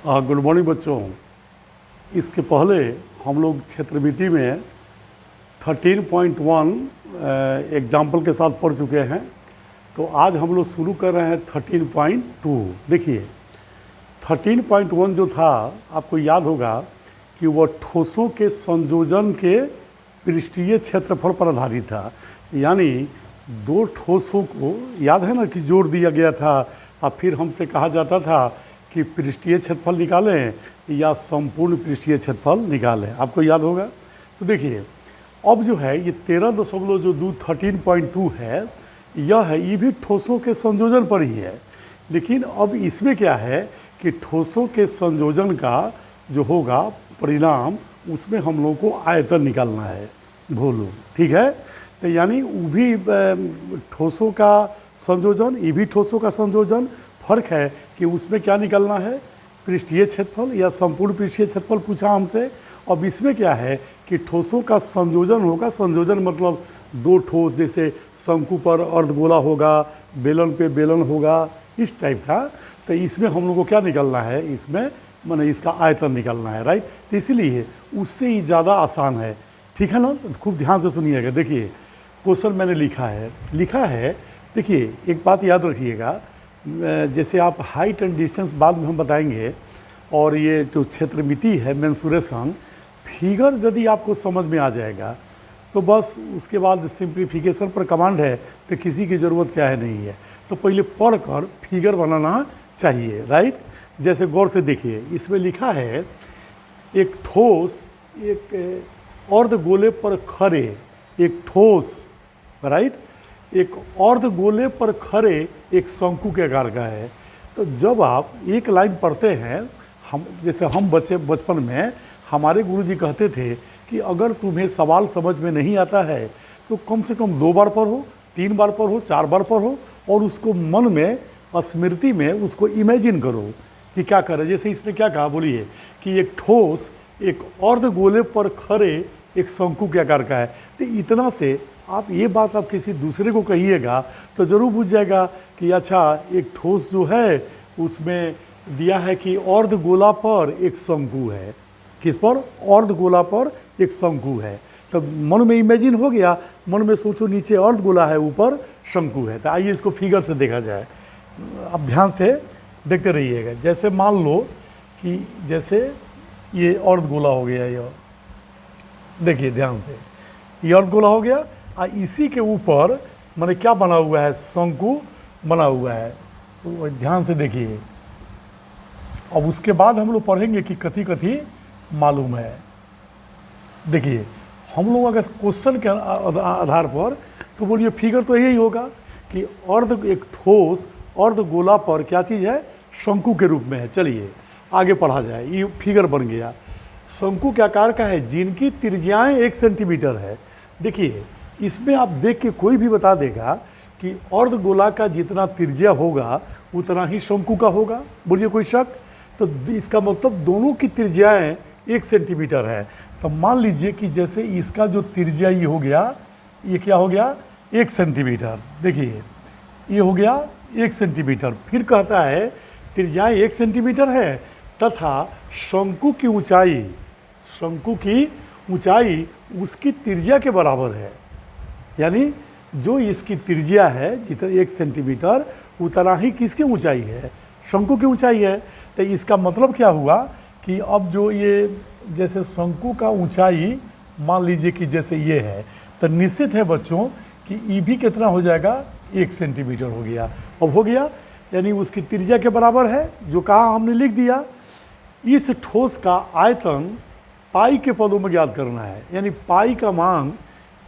Good morning बच्चों। इसके पहले हम लोग क्षेत्रमिति में 13.1 एग्जाम्पल के साथ पढ़ चुके हैं। तो आज हम लोग शुरू कर रहे हैं 13.2। देखिए 13.1 जो था, आपको याद होगा कि वह ठोसों के संयोजन के पृष्ठीय क्षेत्रफल पर आधारित था। यानी दो ठोसों को याद है ना कि जोड़ दिया गया था और फिर हमसे कहा जाता था कि पृष्ठीय क्षेत्रफल निकालें या संपूर्ण पृष्ठीय क्षेत्रफल निकालें। आपको याद होगा। तो देखिए अब जो है ये 13.2 है, यह है ये भी ठोसों के संयोजन पर ही है। लेकिन अब इसमें क्या है कि ठोसों के संयोजन का जो होगा परिणाम, उसमें हम लोगों को आयतन निकालना है, वॉल्यूम। ठीक है। तो यानी वो भी ठोसों का संयोजन, ये भी ठोसों का संयोजन। फर्क है कि उसमें क्या निकालना है, पृष्ठीय क्षेत्रफल या संपूर्ण पृष्ठीय क्षेत्रफल पूछा हमसे। अब इसमें क्या है कि ठोसों का संयोजन होगा। संयोजन मतलब दो ठोस, जैसे शंकु पर अर्धगोला होगा, बेलन पे बेलन होगा, इस टाइप का। तो इसमें हम लोग को क्या निकालना है, इसमें माने इसका आयतन निकालना है, राइट। तो इसीलिए उससे ही ज़्यादा आसान है। ठीक है ना। खूब ध्यान से सुनिएगा। देखिए क्वेश्चन मैंने लिखा है। देखिए एक बात याद रखिएगा, जैसे आप हाइट एंड डिस्टेंस बाद में हम बताएंगे, और ये जो क्षेत्रमिति है मेंसुरेशन, फिगर यदि आपको समझ में आ जाएगा तो बस उसके बाद सिंप्लीफिकेशन पर कमांड है, तो किसी की ज़रूरत क्या है नहीं है। तो पहले पढ़कर फिगर बनाना चाहिए, राइट। जैसे गौर से देखिए, इसमें लिखा है एक ठोस एक अर्धगोले पर खड़े, एक ठोस, राइट, एक अर्धगोले पर खड़े एक शंकु के आकार का है। तो जब आप एक लाइन पढ़ते हैं, जैसे हम बचपन में हमारे गुरुजी कहते थे कि अगर तुम्हें सवाल समझ में नहीं आता है तो कम से कम 2 बार पढ़ो, 3 बार पढ़ो, 4 बार पढ़ो, और उसको मन में स्मृति में उसको इमेजिन करो कि क्या करे। जैसे इसने क्या कहा, बोलिए कि एक ठोस एक अर्धगोले पर खड़े एक शंकु के आकार का है। तो इतना से आप ये बात आप किसी दूसरे को कहिएगा तो ज़रूर बुझ जाएगा कि अच्छा एक ठोस जो है उसमें दिया है कि अर्धगोला पर एक शंकु है। किस पर? अर्धगोला पर एक शंकु है। तो मन में इमेजिन हो गया, मन में सोचो नीचे अर्धगोला है, ऊपर शंकु है। तो आइए इसको फिगर से देखा जाए। अब ध्यान से देखते रहिएगा। जैसे मान लो कि जैसे ये अर्धगोला हो गया, ये देखिए ध्यान से, ये अर्धगोला हो गया और इसी के ऊपर माने क्या बना हुआ है, शंकु बना हुआ है। तो ध्यान से देखिए। अब उसके बाद हम लोग पढ़ेंगे कि कथी कथी मालूम है। देखिए हम लोग अगर क्वेश्चन के आधार पर तो बोलिए फिगर तो यही होगा कि एक ठोस अर्धगोला पर क्या चीज़ है, शंकु के रूप में है। चलिए आगे पढ़ा जाए। ये फिगर बन गया, शंकु के आकार का है, जिनकी त्रिज्याएं 1 सेंटीमीटर है। देखिए इसमें आप देख के कोई भी बता देगा कि अर्धगोला का जितना त्रिज्या होगा उतना ही शंकु का होगा। बोलिए कोई शक? तो इसका मतलब दोनों की त्रिज्याएं 1 सेंटीमीटर है। तो मान लीजिए कि जैसे इसका जो त्रिज्या ये हो गया, ये क्या हो गया, 1 सेंटीमीटर। देखिए ये हो गया 1 सेंटीमीटर। फिर कहता है त्रिज्याएं 1 सेंटीमीटर है तथा शंकु की ऊंचाई उसकी त्रिज्या के बराबर है। यानी जो इसकी त्रिज्या है जितना 1 सेंटीमीटर, उतना ही किसकी ऊंचाई है, शंकु की ऊंचाई है। तो इसका मतलब क्या हुआ कि अब जो ये जैसे शंकु का ऊंचाई मान लीजिए कि जैसे ये है, तो निश्चित है बच्चों कि ये भी कितना हो जाएगा, 1 सेंटीमीटर हो गया। अब हो गया यानी उसकी त्रिज्या के बराबर है, जो कहा हमने लिख दिया। इस ठोस का आयतन पाई के पदों में ज्ञात करना है। यानी पाई का मान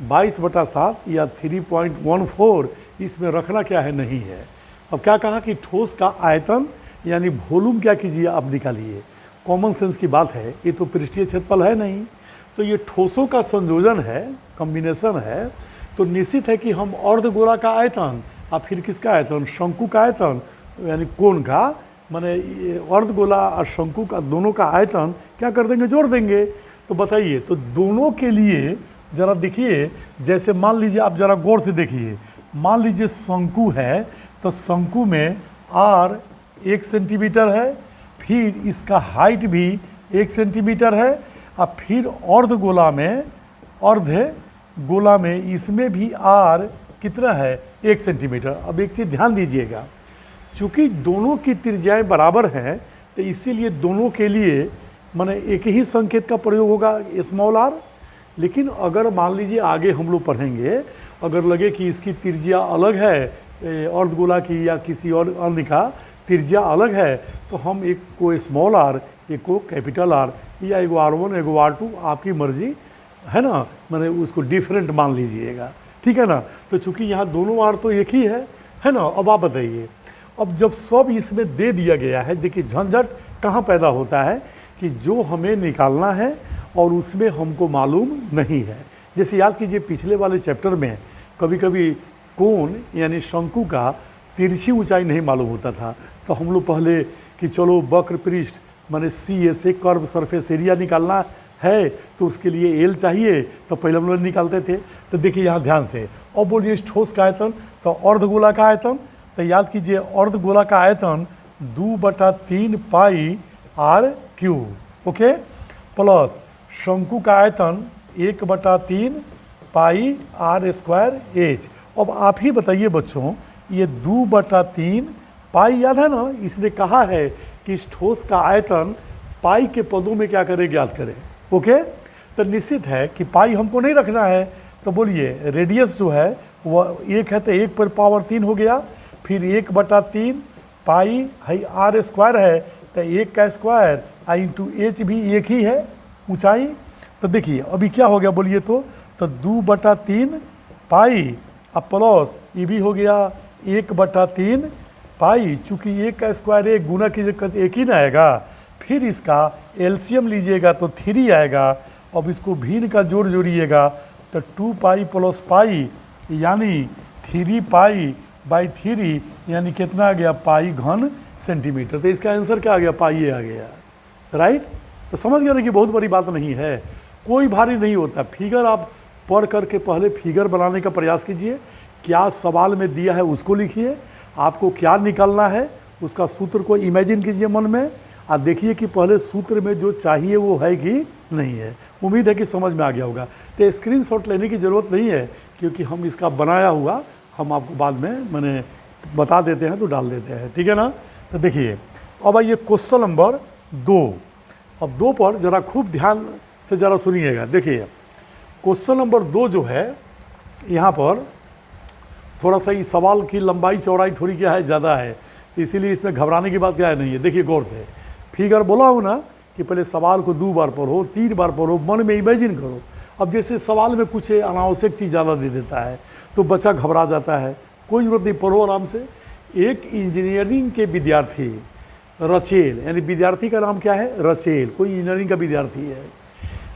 22/7 या 3.14 इसमें रखना क्या है, नहीं है। अब क्या कहा कि ठोस का आयतन यानी वॉल्यूम क्या कीजिए आप निकालिए। कॉमन सेंस की बात है, ये तो पृष्ठीय क्षेत्रफल है नहीं, तो ये ठोसों का संयोजन है, कॉम्बिनेशन है। तो निश्चित है कि हम अर्धगोला का आयतन और फिर किसका आयतन, शंकु का आयतन, यानी कोण का, माने अर्धगोला और शंकु का दोनों का आयतन क्या कर देंगे, जोड़ देंगे। तो बताइए, तो दोनों के लिए ज़रा देखिए, जैसे मान लीजिए आप ज़रा गौर से देखिए, मान लीजिए शंकु है तो शंकु में आर 1 सेंटीमीटर है, फिर इसका हाइट भी 1 सेंटीमीटर है। अब फिर अर्ध गोला में इसमें भी आर कितना है 1 सेंटीमीटर। अब एक चीज़ ध्यान दीजिएगा, चूँकि दोनों की त्रिज्याएं बराबर हैं तो इसीलिए दोनों के लिए माने एक ही संकेत का प्रयोग होगा स्मॉल आर। लेकिन अगर मान लीजिए आगे हम लोग पढ़ेंगे, अगर लगे कि इसकी त्रिज्या अलग है अर्धगोला की या किसी और अन्य का त्रिज्या अलग है, तो हम एक को स्मॉल आर, एक को कैपिटल आर, या एगो R1 एगो R2, आपकी मर्जी है ना, मैंने उसको डिफरेंट मान लीजिएगा, ठीक है ना। तो चूँकि यहाँ दोनों आर तो एक ही है ना। अब आप बताइए, अब जब सब इसमें दे दिया गया है, देखिए झंझट कहाँ पैदा होता है कि जो हमें निकालना है और उसमें हमको मालूम नहीं है। जैसे याद कीजिए पिछले वाले चैप्टर में कभी कभी कोण यानी शंकु का तिरछी ऊंचाई नहीं मालूम होता था, तो हम लोग पहले कि चलो वक्र पृष्ठ माने CA से कर्व सरफेस एरिया निकालना है तो उसके लिए एल चाहिए, तो पहले हम लोग निकालते थे। तो देखिए यहाँ ध्यान से, अब बोलिए ठोस का आयतन, तो अर्धगोला का आयतन, तो याद कीजिए अर्धगोला का आयतन 2/3 पाई r³, ओके, प्लस शंकु का आयतन 1/3 पाई r²h। अब आप ही बताइए बच्चों, ये 2/3 पाई याद है ना, इसने कहा है कि इस ठोस का आयतन पाई के पदों में क्या करें, ज्ञात करें, ओके। तो निश्चित है कि पाई हमको नहीं रखना है, तो बोलिए रेडियस जो है वह 1 है तो 1/3 हो गया, फिर 1/3 पाई है r² है तो 1 का स्क्वायर इंटू h भी एक ही है ऊंचाई। तो देखिए अभी क्या हो गया बोलिए, तो 2/3 पाई अब प्लस ये भी हो गया 1/3 पाई, चूँकि 1 का स्क्वायर 1 गुना की एक ही ना आएगा, फिर इसका एलसीएम लीजिएगा तो 3 आएगा। अब इसको भिन्न का जोड़ जोड़िएगा तो 2 पाई प्लस पाई यानी 3 पाई बाई 3 यानी कितना आ गया, पाई घन सेंटीमीटर। तो इसका आंसर क्या आ गया, पाई आ गया, राइट। तो समझ गया ना कि बहुत बड़ी बात नहीं है, कोई भारी नहीं होता। फिगर आप पढ़ करके पहले फिगर बनाने का प्रयास कीजिए, क्या सवाल में दिया है उसको लिखिए, आपको क्या निकालना है उसका सूत्र को इमेजिन कीजिए मन में, और देखिए कि पहले सूत्र में जो चाहिए वो है कि नहीं है। उम्मीद है कि समझ में आ गया होगा। तो स्क्रीनशॉट लेने की ज़रूरत नहीं है, क्योंकि हम इसका बनाया हुआ हम आपको बाद में मैंने बता देते हैं तो डाल देते हैं, ठीक है ना। तो देखिए अब आइए क्वेश्चन नंबर 2। अब 2 पर ज़रा खूब ध्यान से ज़रा सुनिएगा। देखिए क्वेश्चन नंबर 2 जो है, यहाँ पर थोड़ा सा इस सवाल की लंबाई चौड़ाई थोड़ी क्या है, ज़्यादा है, इसीलिए इसमें घबराने की बात क्या है नहीं है। देखिए गौर से, फिगर बोला हूँ ना कि पहले सवाल को 2 बार पढ़ो, 3 बार पढ़ो, मन में इमेजिन करो। अब जैसे सवाल में कुछ अनावश्यक चीज़ ज़्यादा दे देता है तो बच्चा घबरा जाता है, कोई ज़रूरत नहीं, पढ़ो आराम से। एक इंजीनियरिंग के विद्यार्थी रचेल, यानी विद्यार्थी का नाम क्या है, रचेल, कोई इंजीनियरिंग का विद्यार्थी है,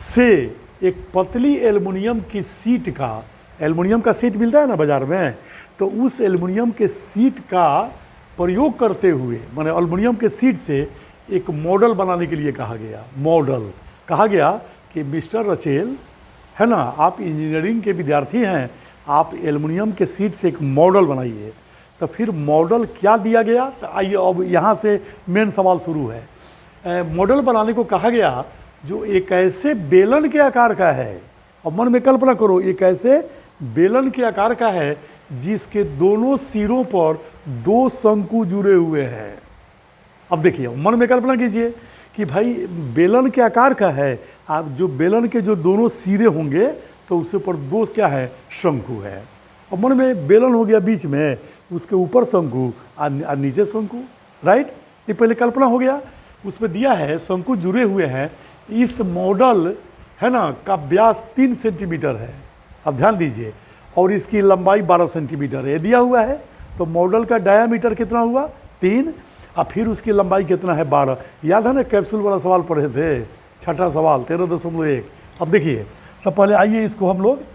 से एक पतली एल्युमिनियम की सीट का, एल्युमिनियम का सीट मिलता है ना बाज़ार में, तो उस एल्युमिनियम के सीट का प्रयोग करते हुए माने एल्युमिनियम के सीट से एक मॉडल बनाने के लिए कहा गया। मॉडल कहा गया कि मिस्टर रचेल है ना, आप इंजीनियरिंग के विद्यार्थी हैं, आप एल्युमिनियम के सीट से एक मॉडल बनाइए। तो फिर मॉडल क्या दिया गया, तो आइए अब यहाँ से मेन सवाल शुरू है। मॉडल बनाने को कहा गया जो एक ऐसे बेलन के आकार का है, अब मन में कल्पना करो, एक ऐसे बेलन के आकार का है जिसके दोनों सिरों पर 2 शंकु जुड़े हुए हैं। अब देखिए मन में कल्पना कीजिए कि भाई बेलन के आकार का है, आप जो बेलन के जो दोनों सिरे होंगे तो उसके ऊपर 2 क्या है, शंकु है। अब मन में बेलन हो गया बीच में, उसके ऊपर शंकु और नीचे शंकु, राइट। ये पहले कल्पना हो गया, उसमें दिया है शंकु जुड़े हुए हैं। इस मॉडल है ना का व्यास 3 सेंटीमीटर है, अब ध्यान दीजिए, और इसकी लंबाई 12 सेंटीमीटर है, दिया हुआ है। तो मॉडल का डायामीटर कितना हुआ, 3, और फिर उसकी लंबाई कितना है, 12। याद है ना कैप्सूल वाला सवाल पढ़े थे, छठा सवाल 13.1। अब देखिए सब पहले आइए इसको हम लोग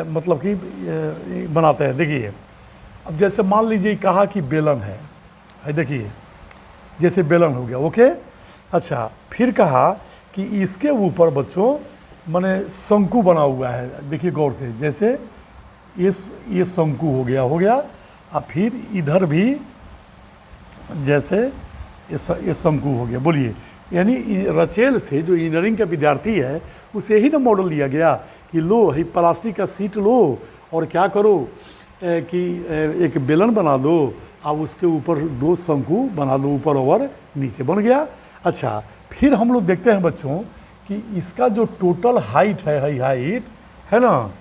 मतलब कि बनाते हैं। देखिए अब जैसे मान लीजिए कहा कि बेलन है, देखिए जैसे बेलन हो गया, ओके। अच्छा फिर कहा कि इसके ऊपर बच्चों माने शंकु बना हुआ है, देखिए गौर से, जैसे ये शंकु हो गया, और फिर इधर भी जैसे ये शंकु हो गया। बोलिए, यानी रचेल से जो इंजीनियरिंग का विद्यार्थी है उसे ही ना मॉडल दिया गया कि लो ही प्लास्टिक का सीट लो और क्या करो कि एक बेलन बना दो, अब उसके ऊपर 2 शंकु बना दो, ऊपर और नीचे, बन गया। अच्छा, फिर हम लोग देखते हैं बच्चों कि इसका जो टोटल हाइट हाइट है ना,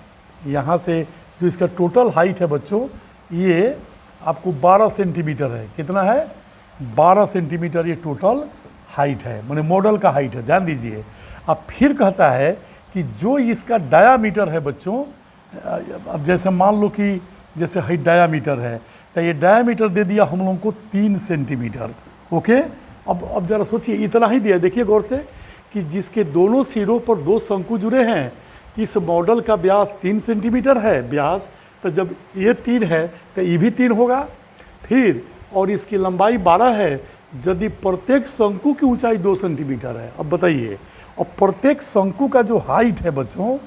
यहाँ से जो इसका टोटल हाइट है बच्चों, ये आपको 12 सेंटीमीटर है। कितना है? 12 सेंटीमीटर ये टोटल हाइट है, माने मॉडल का हाइट है, ध्यान दीजिए। अब फिर कहता है कि जो इसका डायामीटर है बच्चों, अब जैसे मान लो कि जैसे हाइट डायामीटर है, तो ये डायामीटर दे दिया हम लोगों को 3 सेंटीमीटर। ओके, अब जरा सोचिए, इतना ही दिया। देखिए गौर से कि जिसके दोनों सिरों पर 2 शंकु जुड़े हैं, इस मॉडल का व्यास 3 सेंटीमीटर है व्यास, तो जब ये 3 है तो ये भी 3 होगा। फिर और इसकी लंबाई 12 है, यदि प्रत्येक शंकु की ऊंचाई 2 सेंटीमीटर है। अब बताइए, और प्रत्येक शंकु का जो हाइट है बच्चों,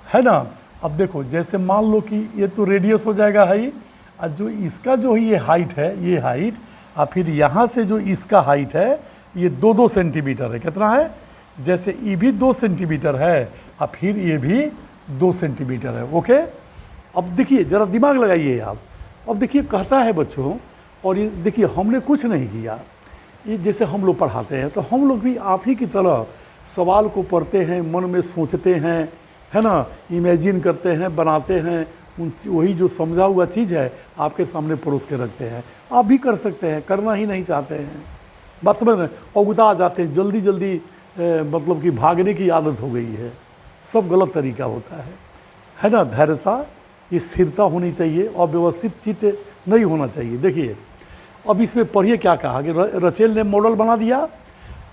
है ना, अब देखो जैसे मान लो कि ये तो रेडियस हो जाएगा हाइट, और जो इसका जो ये हाइट है, ये हाइट, और फिर यहाँ से जो इसका हाइट है ये 2-2 सेंटीमीटर है। कितना है? जैसे ये भी 2 सेंटीमीटर है और फिर ये भी 2 सेंटीमीटर है। ओके, अब देखिए जरा दिमाग लगाइए आप। अब देखिए कहता है बच्चों, और ये देखिए हमने कुछ नहीं किया, ये जैसे हम लोग पढ़ाते हैं तो हम लोग भी आप ही की तरह सवाल को पढ़ते हैं, मन में सोचते हैं, है ना, इमेजिन करते हैं, बनाते हैं, वही जो समझा हुआ चीज़ है आपके सामने परोस के रखते हैं। आप भी कर सकते हैं, करना ही नहीं चाहते हैं, बात समझ रहे हैं, और उता जाते हैं जल्दी जल्दी, मतलब कि भागने की आदत हो गई है। सब गलत तरीका होता है ना। धैर्यता, स्थिरता होनी चाहिए और व्यवस्थित चित्त नहीं होना चाहिए। देखिए अब इसमें पढ़िए क्या कहा कि रचेल ने मॉडल बना दिया,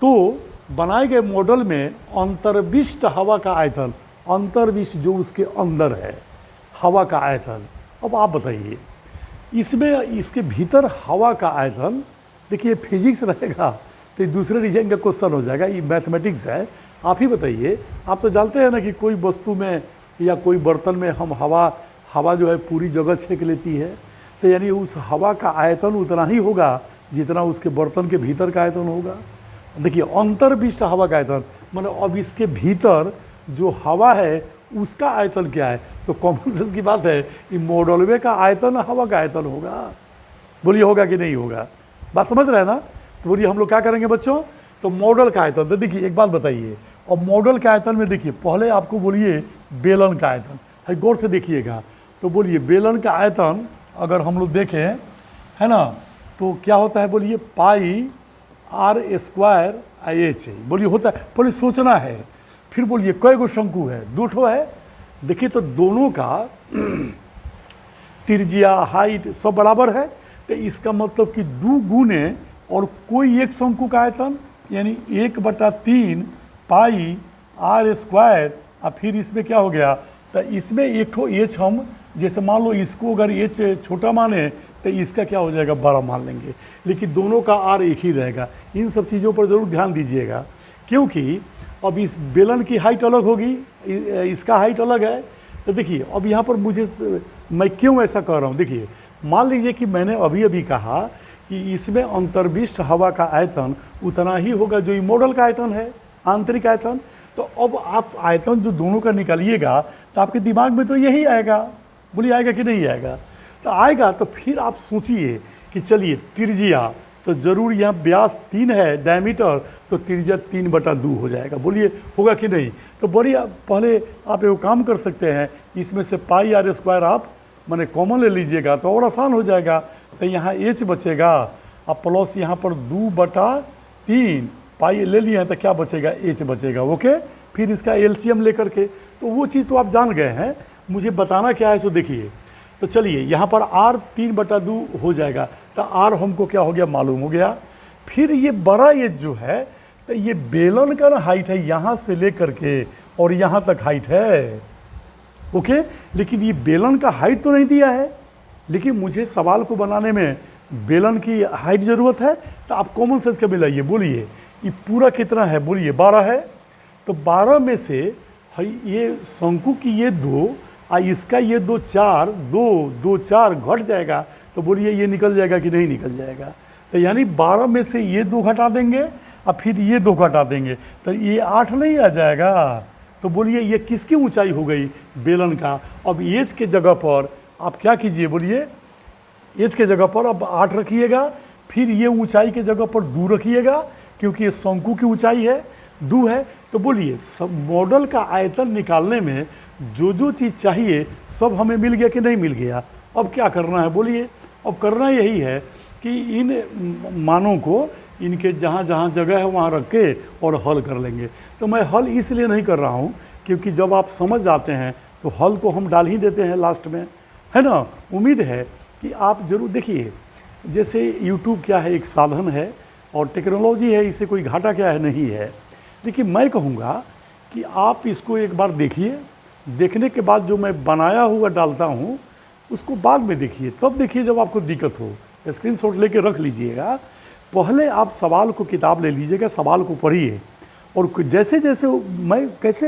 तो बनाए गए मॉडल में अंतर्विष्ट हवा का आयतन, अंतर्विष्ट जो उसके अंदर है हवा का आयतन। अब आप बताइए, इसमें इसके भीतर हवा का आयतन, देखिए फिजिक्स रहेगा तो ये दूसरे रीजन का क्वेश्चन हो जाएगा, ये मैथमेटिक्स है। आप ही बताइए, आप तो जानते हैं ना कि कोई वस्तु में या कोई बर्तन में हम हवा जो है पूरी जगह छेक लेती है, तो यानी उस हवा का आयतन उतना ही होगा जितना उसके बर्तन के भीतर का आयतन होगा। देखिए अंतर्विष्ट हवा का आयतन, मतलब अब इसके भीतर जो हवा है उसका आयतन क्या है, तो कॉमन सेंस की बात है कि मॉडलवे का आयतन हवा का आयतन होगा। बोलिए होगा कि नहीं होगा? बात समझ रहे हैं ना। तो बोलिए हम लोग क्या करेंगे बच्चों, तो मॉडल का आयतन, तो देखिए एक बात बताइए, और मॉडल के आयतन में देखिए पहले आपको बोलिए बेलन का आयतन है, गौर से देखिएगा। तो बोलिए बेलन का आयतन अगर हम लोग देखें, है ना, तो क्या होता है, बोलिए पाई r² IH। बोलिए होता है, बोलिए सोचना है। फिर बोलिए कई गो शंकु है, 2 ठो है। देखिए तो दोनों का त्रिज्या, हाइट सब बराबर है, तो इसका मतलब कि 2 गुने और कोई एक शंकु का आयतन, यानी 1/3 पाई r², और फिर इसमें क्या हो गया, तो इसमें एक ठो एच, हम जैसे मान लो इसको अगर एच छोटा माने तो इसका क्या हो जाएगा, बड़ा मान लेंगे, लेकिन दोनों का आर एक ही रहेगा। इन सब चीज़ों पर ज़रूर ध्यान दीजिएगा, क्योंकि अब इस बेलन की हाइट अलग होगी, इसका हाइट अलग है। तो देखिए अब यहाँ पर मैं क्यों ऐसा कह रहा हूँ, देखिए मान लीजिए कि मैंने अभी अभी कहा कि इसमें अंतर्विष्ट हवा का आयतन उतना ही होगा जो ये मॉडल का आयतन है, आंतरिक आयतन। तो अब आप आयतन जो दोनों का निकालिएगा तो आपके दिमाग में तो यही आएगा। बोलिए आएगा कि नहीं आएगा? तो आएगा। तो फिर आप सोचिए कि चलिए त्रिज्या, तो जरूर यहाँ व्यास 3 है, डायमीटर, तो त्रिज्या 3/2 हो जाएगा। बोलिए होगा कि नहीं? तो बढ़िया, पहले आप एक काम कर सकते हैं, इसमें से पाई r² आप माने कॉमन ले लीजिएगा तो और आसान हो जाएगा। तो यहाँ h बचेगा, अब प्लस यहाँ पर 2/3 पाई ले लिए हैं तो क्या बचेगा, h बचेगा। ओके, फिर इसका एलसीएम लेकर के, तो वो चीज़ तो आप जान गए हैं, मुझे बताना क्या है। सो देखिए, तो चलिए यहाँ पर r 3/2 हो जाएगा, तो r हमको क्या हो गया, मालूम हो गया। फिर ये बड़ा एच जो है, तो ये बेलन का ना हाइट है, यहाँ से लेकर के और यहाँ तक हाइट है। ओके, लेकिन ये बेलन का हाइट तो नहीं दिया है, लेकिन मुझे सवाल को बनाने में बेलन की हाइट ज़रूरत है, तो आप कॉमन सेंस का मिलाइए। बोलिए ये पूरा कितना है, बोलिए 12 है, तो 12 में से ये शंकु की ये 2 और इसका ये 2 4 घट जाएगा, तो बोलिए ये निकल जाएगा कि नहीं निकल जाएगा? तो यानी 12 में से ये 2 घटा देंगे और फिर ये 2 घटा देंगे तो ये 8 नहीं आ जाएगा। तो बोलिए ये किसकी ऊंचाई हो गई? बेलन का। अब एज के जगह पर आप क्या कीजिए, बोलिए, एज के जगह पर अब 8 रखिएगा, फिर ये ऊंचाई के जगह पर 2 रखिएगा, क्योंकि ये शंकु की ऊंचाई है, 2 है। तो बोलिए सब मॉडल का आयतन निकालने में जो जो चीज़ चाहिए सब हमें मिल गया कि नहीं मिल गया? अब क्या करना है बोलिए? अब करना यही है कि इन मानों को इनके जहाँ जहाँ जगह है वहाँ रख के और हल कर लेंगे। तो मैं हल इसलिए नहीं कर रहा हूँ क्योंकि जब आप समझ जाते हैं तो हल तो हम डाल ही देते हैं लास्ट में, है ना। उम्मीद है कि आप ज़रूर देखिए, जैसे यूट्यूब क्या है, एक साधन है और टेक्नोलॉजी है, इसे कोई घाटा क्या है, नहीं है। लेकिन मैं कहूँगा कि आप इसको एक बार देखिए, देखने के बाद जो मैं बनाया हुआ डालता हूँ उसको बाद में देखिए, तब देखिए जब आपको दिक्कत हो। स्क्रीनशॉट लेके रख लीजिएगा, पहले आप सवाल को किताब ले लीजिएगा, सवाल को पढ़िए और जैसे जैसे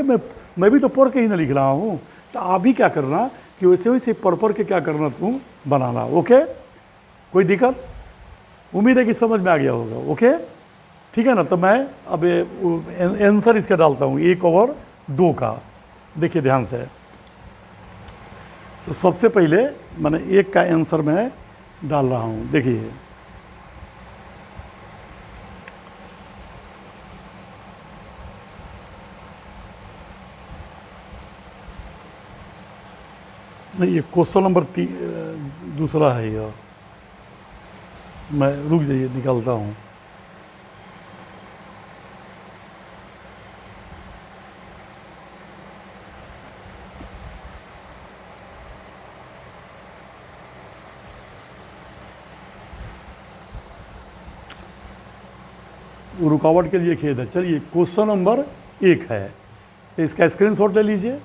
मैं भी तो पढ़ के ही ना लिख रहा हूँ, तो आप भी क्या करना कि वैसे वैसे पढ़ के क्या करना, तुम बनाना। ओके, कोई दिक्कत? उम्मीद है कि समझ में आ गया होगा। ओके, ठीक है ना। तो मैं अब आंसर इसका डालता हूँ 1 और 2 का, देखिए ध्यान से। तो सबसे पहले मैंने 1 का आंसर मैं डाल रहा हूँ, देखिए। नहीं, ये क्वेश्चन नंबर दूसरा है ये। मैं रुक जाइए, निकालता हूँ। रुकावट के लिए खेद है। चलिए, क्वेश्चन नंबर 1 है, तो इसका स्क्रीनशॉट ले लीजिए,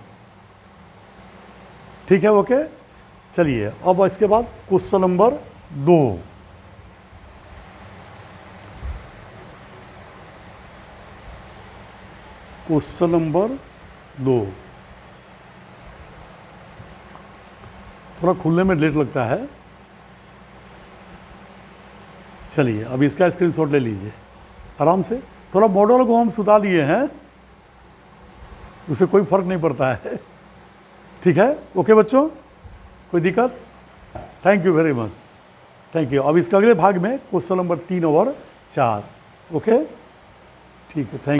ठीक है। ओके, चलिए अब इसके बाद क्वेश्चन नंबर 2। क्वेश्चन नंबर 2 थोड़ा खुलने में लेट लगता है। चलिए अब इसका स्क्रीनशॉट ले लीजिए आराम से। थोड़ा मॉडल को हम सुता दिए हैं, उसे कोई फर्क नहीं पड़ता है, ठीक है। ओके बच्चों, कोई दिक्कत? Thank you very much, thank you. अब इसका अगले भाग में क्वेश्चन नंबर 3 और 4। ओके, ठीक है, थैंक यू।